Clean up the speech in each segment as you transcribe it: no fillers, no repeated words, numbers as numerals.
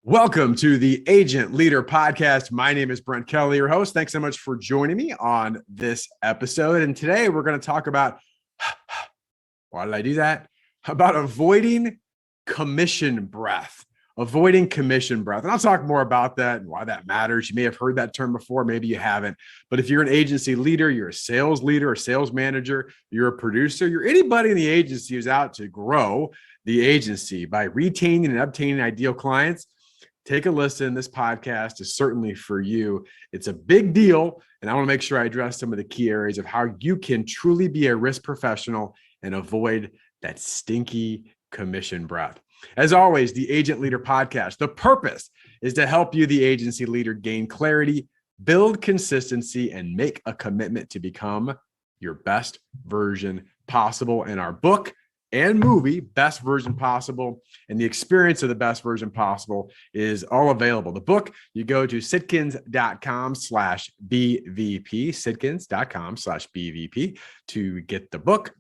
Welcome to the Agent Leader Podcast. My name is Brent Kelly, your host. Thanks so much for joining me on this episode. And today we're going to talk about, why did I do that? About avoiding commission breath. Avoiding commission breath. And I'll talk more about that and why that matters. You may have heard that term before, maybe you haven't. But if you're an agency leader, you're a sales leader, a sales manager, you're a producer, you're anybody in the agency who's out to grow the agency by retaining and obtaining ideal clients, take a listen. This podcast is certainly for you. It's a big deal. And I want to make sure I address some of the key areas of how you can truly be a risk professional and avoid that stinky commission breath. As always, the Agent Leader Podcast, the purpose is to help you, the agency leader, gain clarity, build consistency, and make a commitment to become your best version possible. In our book and movie, Best Version Possible, and the experience of the best version possible is all available. The book, you go to sitkins.com/BVP, sitkins.com/BVP to get the book.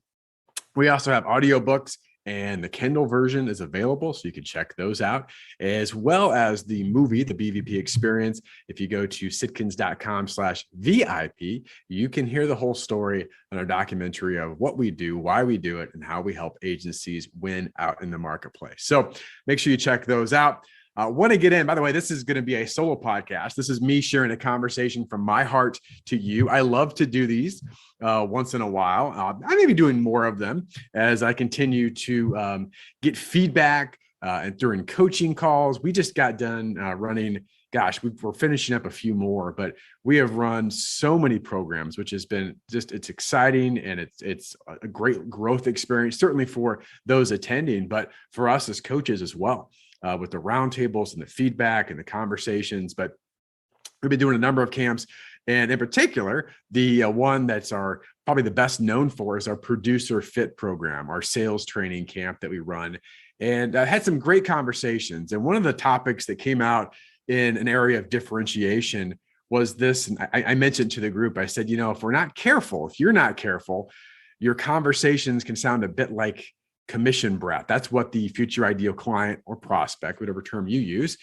We also have audiobooks, and the Kindle version is available, so you can check those out, as well as the movie, the BVP experience. If you go to sitkins.com/VIP, you can hear the whole story on our documentary of what we do, why we do it, and how we help agencies win out in the marketplace. So make sure you check those out. Want to get in, by the way, this is going to be a solo podcast. This is me sharing a conversation from my heart to you. I love to do these once in a while. I may be doing more of them as I continue to get feedback and during coaching calls. We just got done running, we're finishing up a few more, but we have run so many programs, which has been it's exciting, and it's a great growth experience, certainly for those attending, but for us as coaches as well. With the roundtables and the feedback and the conversations. But we've been doing a number of camps, and in particular, the one that's probably the best known for is our Producer Fit program, our sales training camp that we run. And I had some great conversations. And one of the topics that came out in an area of differentiation was this. And I mentioned to the group, I said, if you're not careful, your conversations can sound a bit like commission breath. That's what the future ideal client or prospect, whatever term you use,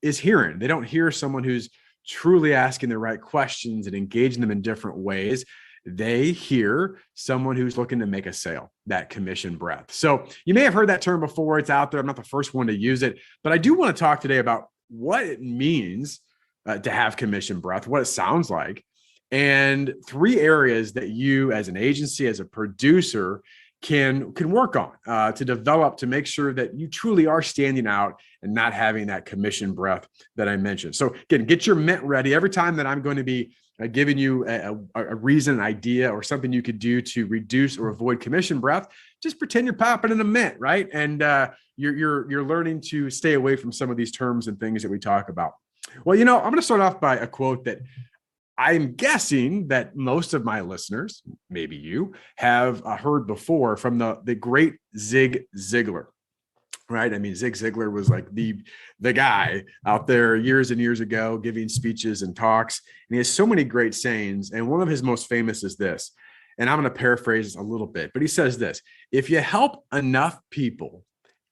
is hearing. They don't hear someone who's truly asking the right questions and engaging them in different ways. They hear someone who's looking to make a sale, that commission breath. So you may have heard that term before. It's out there. I'm not the first one to use it, but I do want to talk today about what it means to have commission breath, what it sounds like, and 3 areas that you as an agency, as a producer, can work on to develop, to make sure that you truly are standing out and not having that commission breath that I mentioned. So again, get your mint ready. Every time that I'm going to be giving you a reason, an idea, or something you could do to reduce or avoid commission breath, just pretend you're popping in a mint, right? And you're learning to stay away from some of these terms and things that we talk about. Well, I'm going to start off by a quote that I'm guessing that most of my listeners, maybe you, have heard before from the great Zig Ziglar, right? I mean, Zig Ziglar was like the guy out there years and years ago giving speeches and talks. And he has so many great sayings. And one of his most famous is this, and I'm going to paraphrase a little bit, but he says this: if you help enough people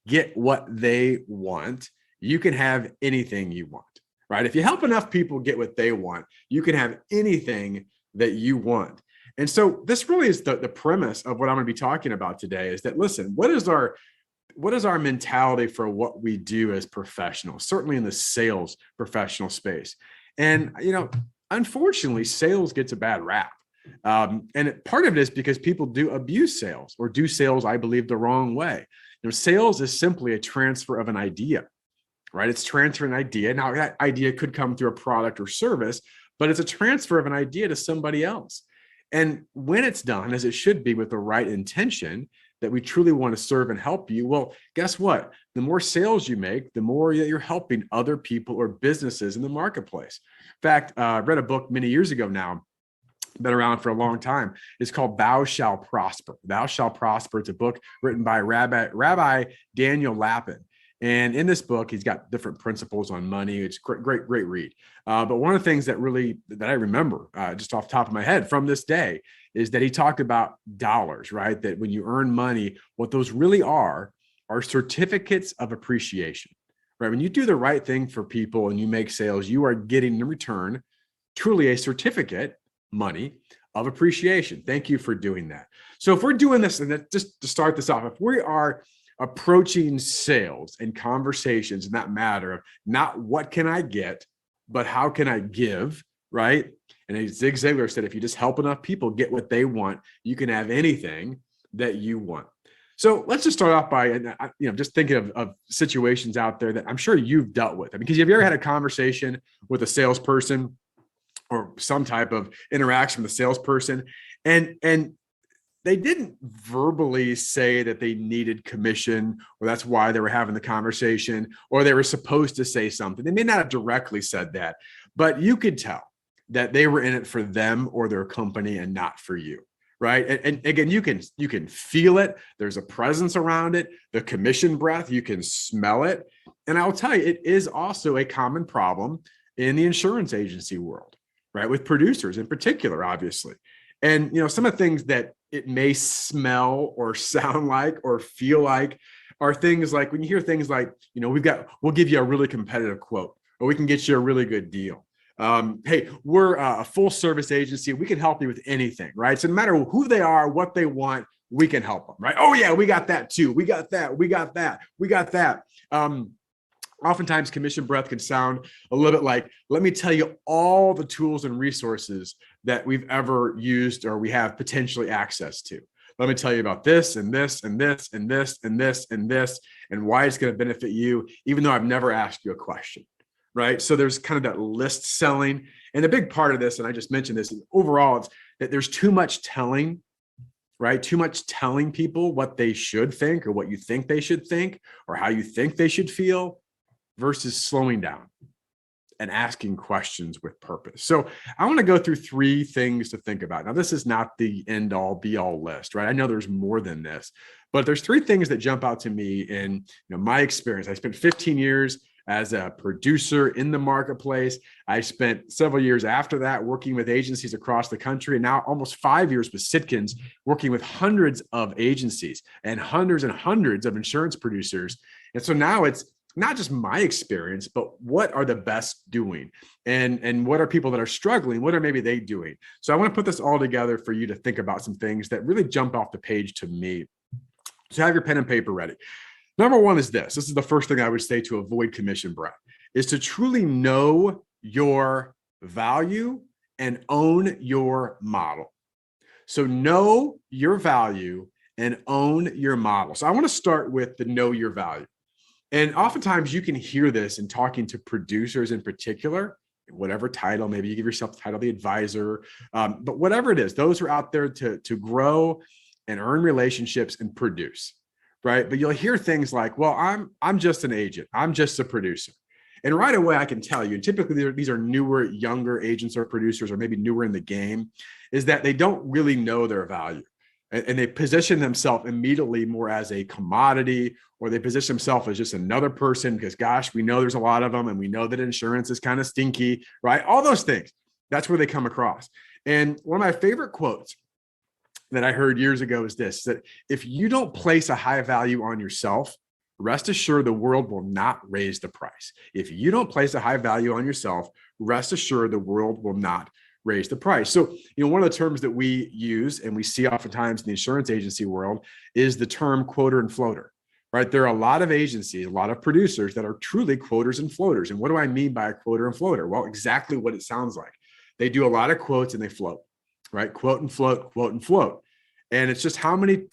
get what they want, you can have anything you want. Right? If you help enough people get what they want, you can have anything that you want. And so this really is the premise of what I'm going to be talking about today, is that, listen, what is our mentality for what we do as professionals, certainly in the sales professional space? And, unfortunately, sales gets a bad rap. And part of it is because people do abuse sales, or do sales, I believe, the wrong way. Sales is simply a transfer of an idea. Right? It's transferring an idea. Now, that idea could come through a product or service, but it's a transfer of an idea to somebody else. And when it's done, as it should be, with the right intention, that we truly want to serve and help you, well, guess what? The more sales you make, the more that you're helping other people or businesses in the marketplace. In fact, I read a book many years ago now, been around for a long time. It's called Thou Shall Prosper. Thou Shall Prosper. It's a book written by Rabbi Daniel Lapin. And in this book, he's got different principles on money. It's great read. But one of the things that I remember just off the top of my head from this day is that he talked about dollars, right? That when you earn money, what those really are certificates of appreciation, right? When you do the right thing for people and you make sales, you are getting in return truly a certificate, money of appreciation. Thank you for doing that. So if we're doing this, and just to start this off, if we are approaching sales and conversations in that matter of not what can I get, but how can I give, right? And as Zig Ziglar said, if you just help enough people get what they want, you can have anything that you want. So let's just start off by, just thinking of situations out there that I'm sure you've dealt with. I mean, because have you ever had a conversation with a salesperson or some type of interaction with a salesperson, and they didn't verbally say that they needed commission, or that's why they were having the conversation, or they were supposed to say something. They may not have directly said that, but you could tell that they were in it for them or their company and not for you, right? And again, you can feel it. There's a presence around it. The commission breath, you can smell it. And I'll tell you, it is also a common problem in the insurance agency world, right? With producers in particular, obviously. And, some of the things that it may smell or sound like or feel like are things like when you hear things like, we'll give you a really competitive quote, or we can get you a really good deal. Hey, we're a full service agency. We can help you with anything, right? So no matter who they are, what they want, we can help them, right? Oh yeah, we got that too. We got that. We got that. We got that. Oftentimes commission breath can sound a little bit like, let me tell you all the tools and resources that we've ever used or we have potentially access to. Let me tell you about this and this and this and this and this and this and why it's going to benefit you, even though I've never asked you a question, right? So there's kind of that list selling. And a big part of this, and I just mentioned this, overall, it's that there's too much telling, right? Too much telling people what they should think or what you think they should think or how you think they should feel, versus slowing down and asking questions with purpose. So I want to go through 3 things to think about. Now, this is not the end all be all list, right? I know there's more than this, but there's 3 things that jump out to me in my experience. I spent 15 years as a producer in the marketplace. I spent several years after that working with agencies across the country, and now almost 5 years with Sitkins, working with hundreds of agencies and hundreds of insurance producers. And so now it's not just my experience, but what are the best doing, and what are people that are struggling? What are maybe they doing? So I want to put this all together for you to think about some things that really jump off the page to me. So have your pen and paper ready. Number 1 is this. This is the first thing I would say to avoid commission breath, is to truly know your value and own your model. So know your value and own your model. So I want to start with the know your value. And oftentimes you can hear this in talking to producers in particular, whatever title, maybe you give yourself the title, the advisor, but whatever it is, those who are out there to grow and earn relationships and produce, right? But you'll hear things like, well, I'm just an agent. I'm just a producer. And right away, I can tell you, and typically these are newer, younger agents or producers, or maybe newer in the game, is that they don't really know their value. And they position themselves immediately more as a commodity, or they position themselves as just another person because, gosh, we know there's a lot of them and we know that insurance is kind of stinky, right? All those things. That's where they come across. And one of my favorite quotes that I heard years ago is this, that if you don't place a high value on yourself, rest assured the world will not raise the price. If you don't place a high value on yourself, rest assured the world will not raise the price. So, one of the terms that we use and we see oftentimes in the insurance agency world is the term quoter and floater, right? There are a lot of agencies, a lot of producers that are truly quoters and floaters. And what do I mean by a quoter and floater? Well, exactly what it sounds like. They do a lot of quotes and they float, right? Quote and float, quote and float. And it's just how many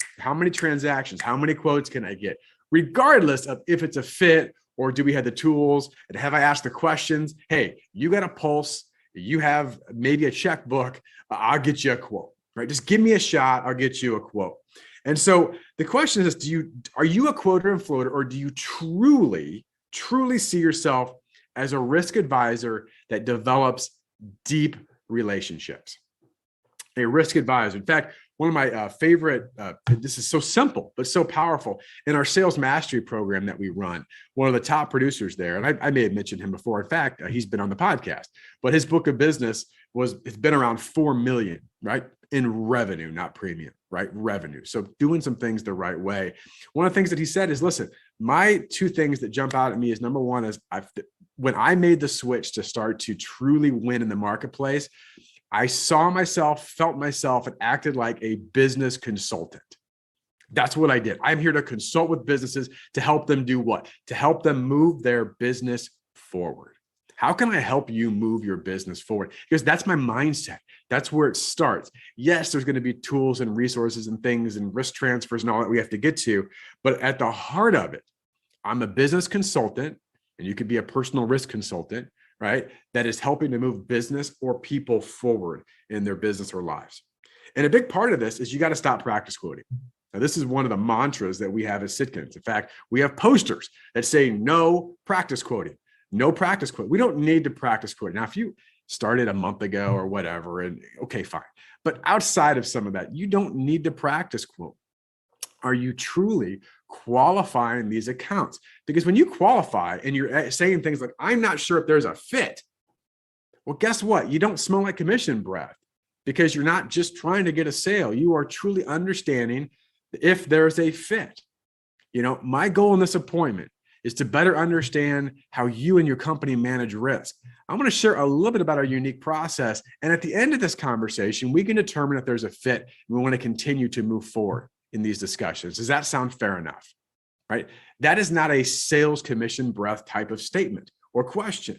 transactions, how many quotes can I get, regardless of if it's a fit or do we have the tools and have I asked the questions? Hey, you got a pulse. You have maybe a checkbook, I'll get you a quote, right? Just give me a shot, I'll get you a quote. And so the question is, are you a quoter and floater, or do you truly see yourself as a risk advisor that develops deep relationships? A risk advisor. In fact, one of my favorite, this is so simple, but so powerful. In our sales mastery program that we run, one of the top producers there, and I may have mentioned him before. In fact, he's been on the podcast, but his book of business it's been around 4 million, right? In revenue, not premium, right? Revenue. So doing some things the right way. One of the things that he said is, listen, my two things that jump out at me is number one is when I made the switch to start to truly win in the marketplace, I saw myself, felt myself, and acted like a business consultant. That's what I did. I'm here to consult with businesses to help them do what? To help them move their business forward. How can I help you move your business forward? Because that's my mindset. That's where it starts. Yes, there's going to be tools and resources and things and risk transfers and all that we have to get to. But at the heart of it, I'm a business consultant, and you could be a personal risk consultant, right? That is helping to move business or people forward in their business or lives. And a big part of this is you got to stop practice quoting. Now, this is one of the mantras that we have as Sitkins. In fact, we have posters that say no practice quoting. No practice quote. We don't need to practice quote. Now, if you started a month ago or whatever, and okay, fine. But outside of some of that, you don't need to practice quote. Are you truly qualifying these accounts? Because when you qualify and you're saying things like, I'm not sure if there's a fit. Well, guess what? You don't smell like commission breath because you're not just trying to get a sale. You are truly understanding if there's a fit. You know, my goal in this appointment is to better understand how you and your company manage risk. I'm going to share a little bit about our unique process. And at the end of this conversation, we can determine if there's a fit and we want to continue to move forward in these discussions. Does that sound fair enough? Right? That is not a sales commission breath type of statement or question.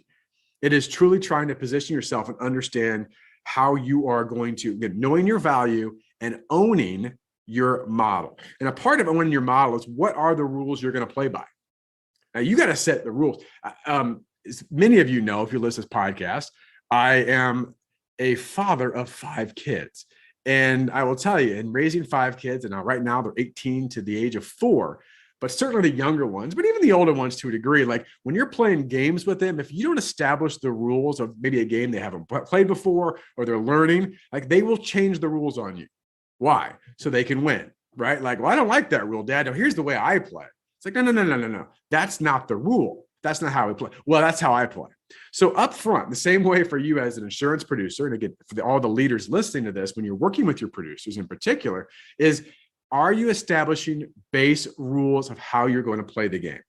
It is truly trying to position yourself and understand how you are going to get knowing your value and owning your model. And a part of owning your model is what are the rules you're going to play by. Now, you got to set the rules. As many of you know, if you listen to this podcast, I am a father of 5 kids. And I will tell you, in raising 5 kids, and now right now they're 18 to the age of 4, but certainly the younger ones, but even the older ones to a degree, like when you're playing games with them, if you don't establish the rules of maybe a game they haven't played before or they're learning, like they will change the rules on you. Why? So they can win, right? Like, well, I don't like that rule, Dad. No, here's the way I play. It's like, no. That's not the rule. That's not how we play. Well, that's how I play. So up front, the same way for you as an insurance producer, and again, for all the leaders listening to this, when you're working with your producers in particular, is are you establishing base rules of how you're going to play the game?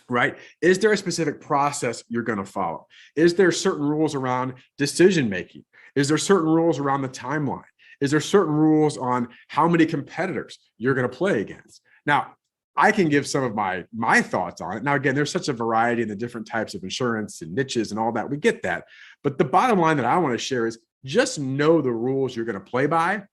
Right? Is there a specific process you're going to follow? Is there certain rules around decision-making? Is there certain rules around the timeline? Is there certain rules on how many competitors you're going to play against? Now, I can give some of my thoughts on it. Now, again, there's such a variety in the different types of insurance and niches and all that. We get that. But the bottom line that I want to share is just know the rules you're going to play by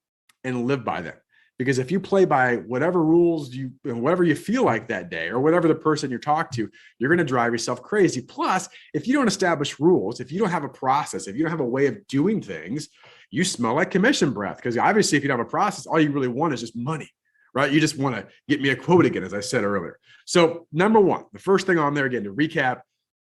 and live by them. Because if you play by whatever rules whatever you feel like that day, or whatever the person you talk to, you're going to drive yourself crazy. Plus, if you don't establish rules, if you don't have a process, if you don't have a way of doing things, you smell like commission breath. Because obviously, if you don't have a process, all you really want is just money. Right? You just want to get me a quote again, as I said earlier. So number one, the first thing on there, again, to recap,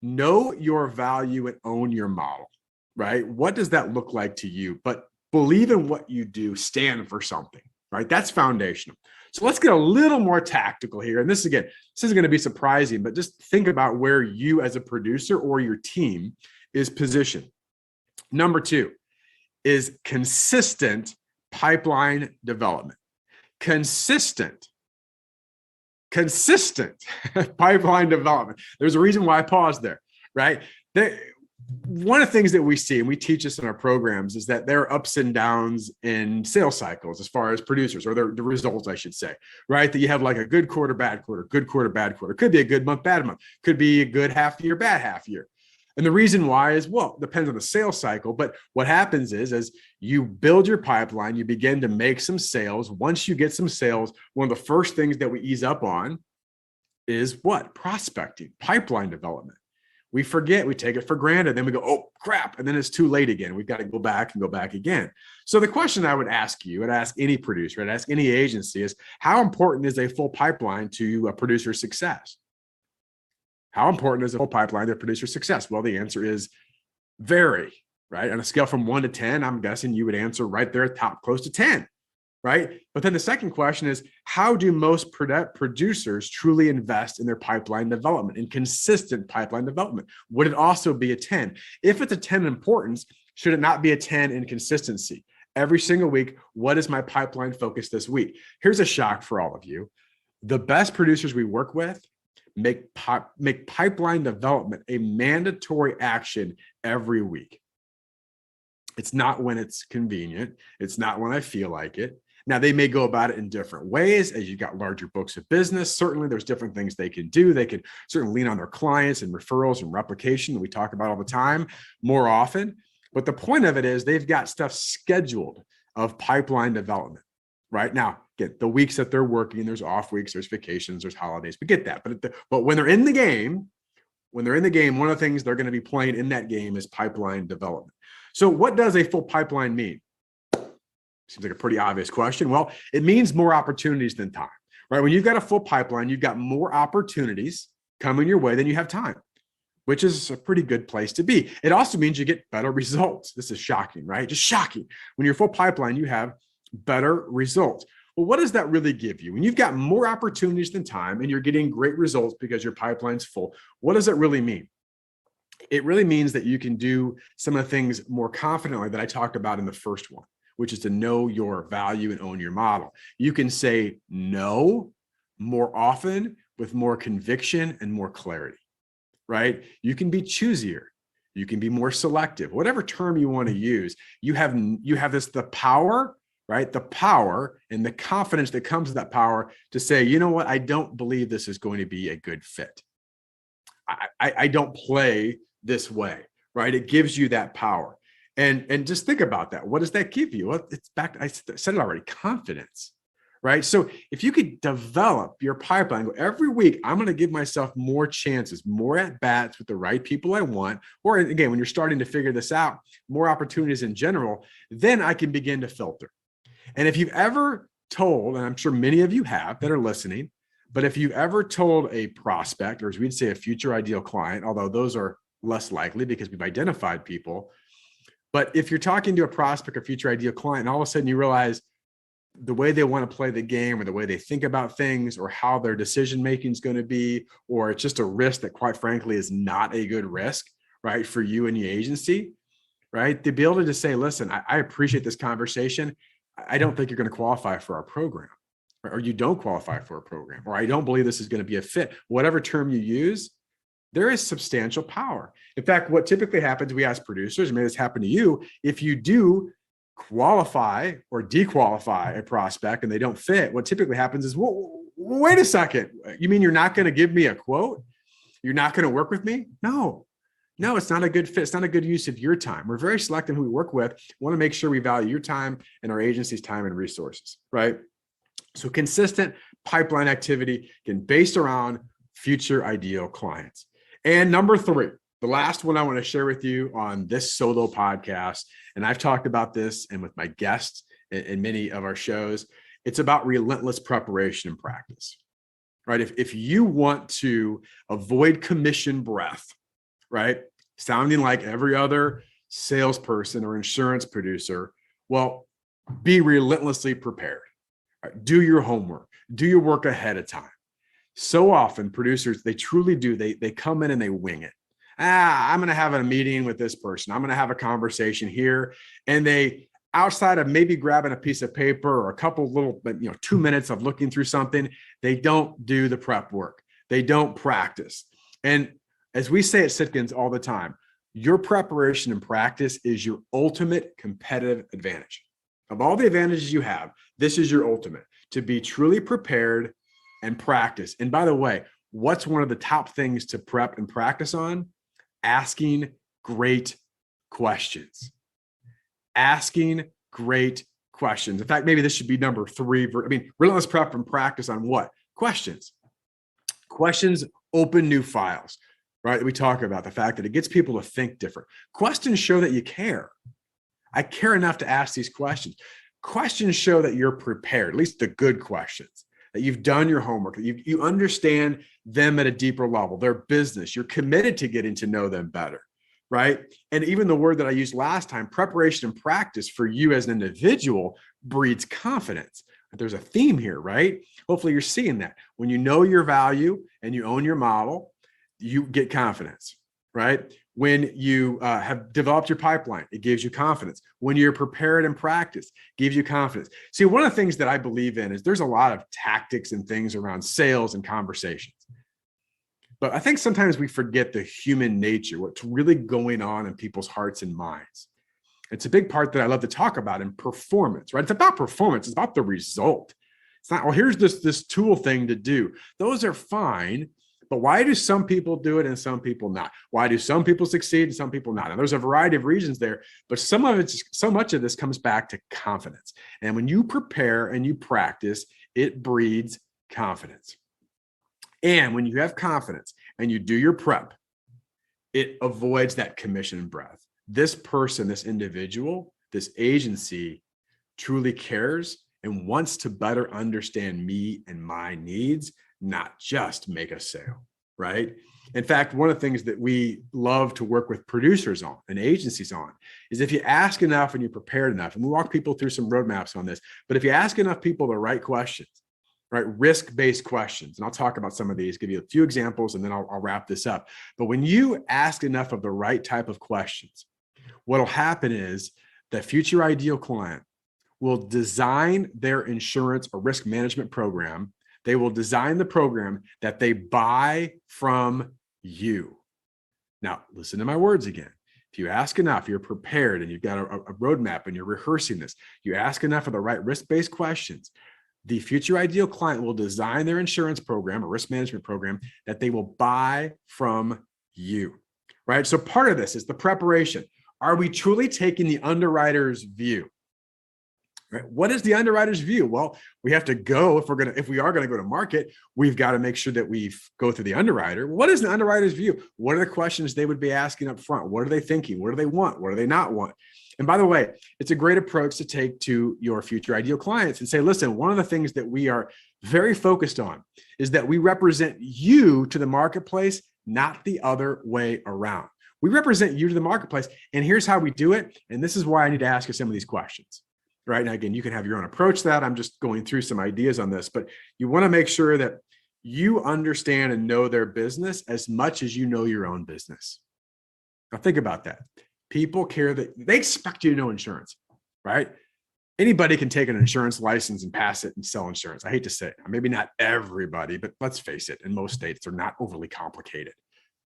know your value and own your model, right? What does that look like to you? But believe in what you do, stand for something, right? That's foundational. So let's get a little more tactical here. And this isn't going to be surprising, but just think about where you as a producer or your team is positioned. Number 2 is consistent pipeline development. Consistent pipeline development. There's a reason why I paused there, right? One of the things that we see, and we teach this in our programs, is that there are ups and downs in sales cycles as far as producers, or the results, I should say, right? That you have like a good quarter, bad quarter, good quarter, bad quarter. Could be a good month, bad month. Could be a good half year, bad half year. And the reason why is, well, it depends on the sales cycle. But what happens is, as you build your pipeline, you begin to make some sales. Once you get some sales, one of the first things that we ease up on is what? Prospecting, pipeline development. We forget, we take it for granted. Then we go, oh, crap. And then it's too late again. We've got to go back and go back again. So the question I would ask you, I'd ask any producer, I'd ask any agency is, how important is a full pipeline to a producer's success? How important is a full pipeline to producer success? Well, the answer is very, right? On a scale from 1 to 10, I'm guessing you would answer right there at top, close to 10, right? But then the second question is, how do most producers truly invest in their pipeline development, in consistent pipeline development? Would it also be a 10? If it's a 10 in importance, should it not be a 10 in consistency? Every single week, what is my pipeline focus this week? Here's a shock for all of you. The best producers we work with make pipeline development a mandatory action every week. It's not when it's convenient. It's not when I feel like it. Now, they may go about it in different ways. As you've got larger books of business, certainly there's different things they can do. They can certainly lean on their clients and referrals and replication that we talk about all the time more often. But the point of it is they've got stuff scheduled of pipeline development. Right now, get the weeks that they're working, there's off weeks, there's vacations, there's holidays. We get that. But when they're in the game, one of the things they're going to be playing in that game is pipeline development. So what does a full pipeline mean? Seems like a pretty obvious question. Well, it means more opportunities than time, right? When you've got a full pipeline, you've got more opportunities coming your way than you have time, which is a pretty good place to be. It also means you get better results. This is shocking, right? Just shocking. When you're full pipeline, you have better results. Well, what does that really give you? When you've got more opportunities than time and you're getting great results because your pipeline's full, what does it really mean? It really means that you can do some of the things more confidently that I talked about in the first one, which is to know your value and own your model. You can say no more often with more conviction and more clarity, right? You can be choosier. You can be more selective, whatever term you want to use. You have the power, right? The power and the confidence that comes with that power to say, you know what? I don't believe this is going to be a good fit. I don't play this way, right? It gives you that power. And just think about that. What does that give you? Well, it's back. I said it already, confidence, right? So if you could develop your pipeline, go every week, I'm going to give myself more chances, more at bats with the right people I want. Or again, when you're starting to figure this out, more opportunities in general, then I can begin to filter. And if you've ever told, and I'm sure many of you have that are listening, but if you've ever told a prospect, or as we'd say, a future ideal client, although those are less likely because we've identified people. But if you're talking to a prospect or future ideal client, and all of a sudden you realize the way they want to play the game or the way they think about things or how their decision-making is going to be, or it's just a risk that quite frankly is not a good risk, right, for you and the agency, right? The ability to say, listen, I appreciate this conversation. I don't think you're going to qualify for our program, or you don't qualify for a program, or I don't believe this is going to be a fit. Whatever term you use, there is substantial power. In fact, what typically happens, we ask producers, and maybe this happened to you, if you do qualify or dequalify a prospect and they don't fit, what typically happens is, well, wait a second. You mean you're not going to give me a quote? You're not going to work with me? No, it's not a good fit. It's not a good use of your time. We're very selective who we work with. We want to make sure we value your time and our agency's time and resources, right? So consistent pipeline activity, again, based around future ideal clients. And number 3, the last one I want to share with you on this solo podcast, and I've talked about this and with my guests in many of our shows, it's about relentless preparation and practice, right? If you want to avoid commission breath, right, sounding like every other salesperson or insurance producer, well, be relentlessly prepared. Right? Do your homework, do your work ahead of time. So often producers, they truly do. They come in and they wing it. I'm going to have a meeting with this person. I'm going to have a conversation here. And they, outside of maybe grabbing a piece of paper or a couple little, 2 minutes of looking through something, they don't do the prep work. They don't practice. And as we say at Sitkins all the time, your preparation and practice is your ultimate competitive advantage. Of all the advantages you have, this is your ultimate, to be truly prepared and practice. And by the way, what's one of the top things to prep and practice on? Asking great questions. Asking great questions. In fact, maybe this should be number 3. Relentless prep and practice on what? Questions. Questions open new files, right? We talk about the fact that it gets people to think different. Questions show that you care. I care enough to ask these questions. Questions show that you're prepared, at least the good questions. That you've done your homework, that you understand them at a deeper level, their business. You're committed to getting to know them better, right? And even the word that I used last time, preparation and practice for you as an individual breeds confidence. There's a theme here, right? Hopefully you're seeing that. When you know your value and you own your model, you get confidence, right? When you have developed your pipeline, it gives you confidence. When you're prepared and practice, gives you confidence. See, one of the things that I believe in is there's a lot of tactics and things around sales and conversations. But I think sometimes we forget the human nature, what's really going on in people's hearts and minds. It's a big part that I love to talk about in performance, right? It's about performance. It's about the result. It's not, well, here's this tool thing to do. Those are fine. But why do some people do it and some people not? Why do some people succeed and some people not? And there's a variety of reasons there, but so much of this comes back to confidence. And when you prepare and you practice, it breeds confidence. And when you have confidence and you do your prep, it avoids that commission breath. This person, this individual, this agency truly cares and wants to better understand me and my needs, not just make a sale, right? In fact, one of the things that we love to work with producers on and agencies on is if you ask enough and you prepare enough, and we walk people through some roadmaps on this, but if you ask enough people the right questions, right? Risk-based questions. And I'll talk about some of these, give you a few examples, and then I'll wrap this up. But when you ask enough of the right type of questions, what'll happen is the future ideal client will design their insurance or risk management program. They will design the program that they buy from you. Now, listen to my words again. If you ask enough, you're prepared and you've got a roadmap and you're rehearsing this, you ask enough of the right risk-based questions, the future ideal client will design their insurance program or risk management program that they will buy from you, right? So part of this is the preparation. Are we truly taking the underwriter's view? Right? What is the underwriter's view? Well, we have to go, if we are going to go to market, we've got to make sure that we go through the underwriter. What is the underwriter's view? What are the questions they would be asking up front? What are they thinking? What do they want? What do they not want? And by the way, it's a great approach to take to your future ideal clients and say, listen, one of the things that we are very focused on is that we represent you to the marketplace, not the other way around. We represent you to the marketplace, and here's how we do it. And this is why I need to ask you some of these questions. Right. And again, you can have your own approach to that. I'm just going through some ideas on this, but you want to make sure that you understand and know their business as much as you know your own business. Now think about that. People care that they expect you to know insurance, right? Anybody can take an insurance license and pass it and sell insurance. I hate to say it. Maybe not everybody, but let's face it. In most states, they're not overly complicated.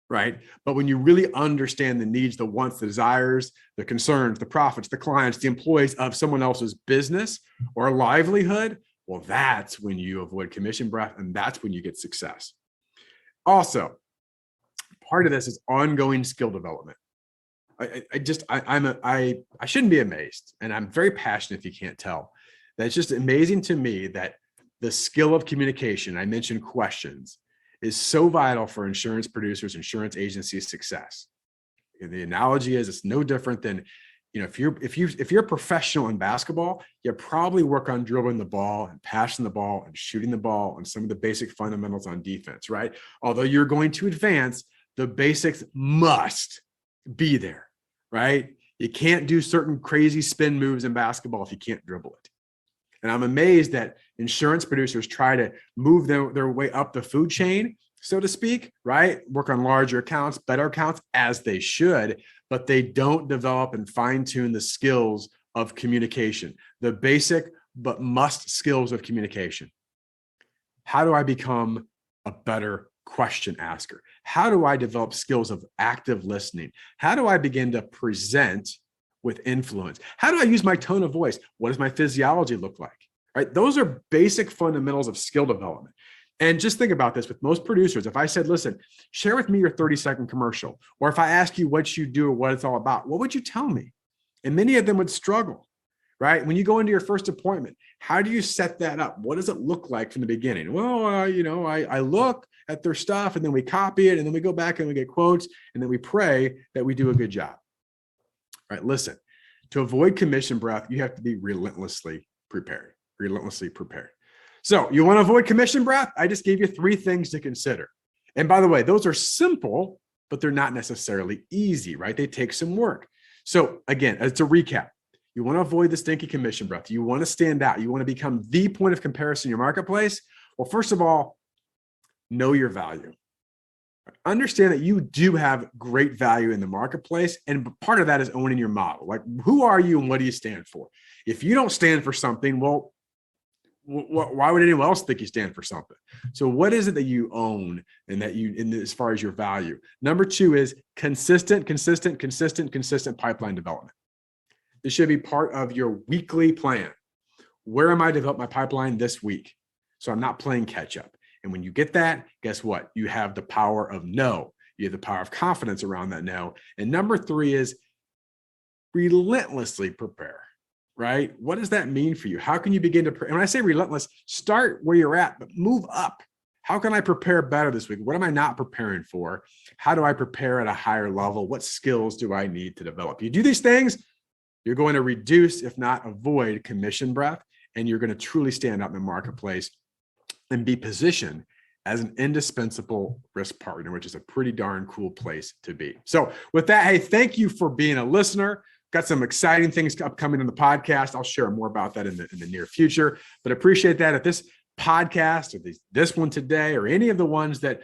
Right? But when you really understand the needs, the wants, the desires, the concerns, the profits, the clients, the employees of someone else's business or livelihood, well, that's when you avoid commission breath, and that's when you get success. Also, part of this is ongoing skill development. I shouldn't be amazed, and I'm very passionate if you can't tell, that it's just amazing to me that the skill of communication, I mentioned questions, is so vital for insurance producers, insurance agencies' success. And the analogy is it's no different than, if you're a professional in basketball, you probably work on dribbling the ball and passing the ball and shooting the ball and some of the basic fundamentals on defense, right? Although you're going to advance, the basics must be there, right? You can't do certain crazy spin moves in basketball if you can't dribble it. And I'm amazed that insurance producers try to move their way up the food chain, so to speak, right? Work on larger accounts, better accounts, as they should, but they don't develop and fine-tune the skills of communication, the basic but must skills of communication. How do I become a better question asker? How do I develop skills of active listening? How do I begin to present with influence? How do I use my tone of voice? What does my physiology look like? Right? Those are basic fundamentals of skill development. And just think about this with most producers. If I said, listen, share with me your 30-second commercial, or if I ask you what you do or what it's all about, what would you tell me? And many of them would struggle, right? When you go into your first appointment, how do you set that up? What does it look like from the beginning? Well, I look at their stuff and then we copy it and then we go back and we get quotes and then we pray that we do a good job. All right, listen, to avoid commission breath, you have to be relentlessly prepared. So you want to avoid commission breath? I just gave you 3 things to consider. And by the way, those are simple, but they're not necessarily easy, right? They take some work. So again, as a recap, you want to avoid the stinky commission breath. You want to stand out. You want to become the point of comparison in your marketplace. Well, first of all, know your value. Understand that you do have great value in the marketplace. And part of that is owning your model. Like, who are you and what do you stand for? If you don't stand for something, well, why would anyone else think you stand for something? So what is it that you own and that you, in as far as your value? Number two is consistent pipeline development. This should be part of your weekly plan. Where am I to develop my pipeline this week? So I'm not playing catch up. And when you get that, guess what? You have the power of no. You have the power of confidence around that no. And number three is relentlessly prepare, right? What does that mean for you? How can you begin to, and when I say relentless, start where you're at, but move up. How can I prepare better this week? What am I not preparing for? How do I prepare at a higher level? What skills do I need to develop? You do these things, you're going to reduce, if not avoid, commission breath, and you're going to truly stand out in the marketplace and be positioned as an indispensable risk partner, which is a pretty darn cool place to be. So with that, hey, thank you for being a listener. Got some exciting things upcoming on the podcast. I'll share more about that in the near future, but appreciate that. If this podcast or this one today or any of the ones that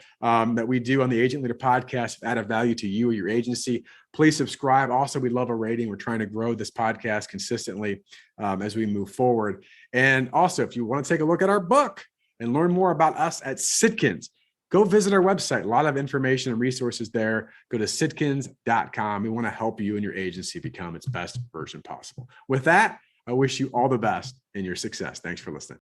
we do on the Agent Leader podcast add a value to you or your agency, please subscribe. Also, we love a rating. We're trying to grow this podcast consistently as we move forward. And also, if you want to take a look at our book and learn more about us at Sitkins, go visit our website. A lot of information and resources there. Go to sitkins.com. We want to help you and your agency become its best version possible. With that, I wish you all the best in your success. Thanks for listening.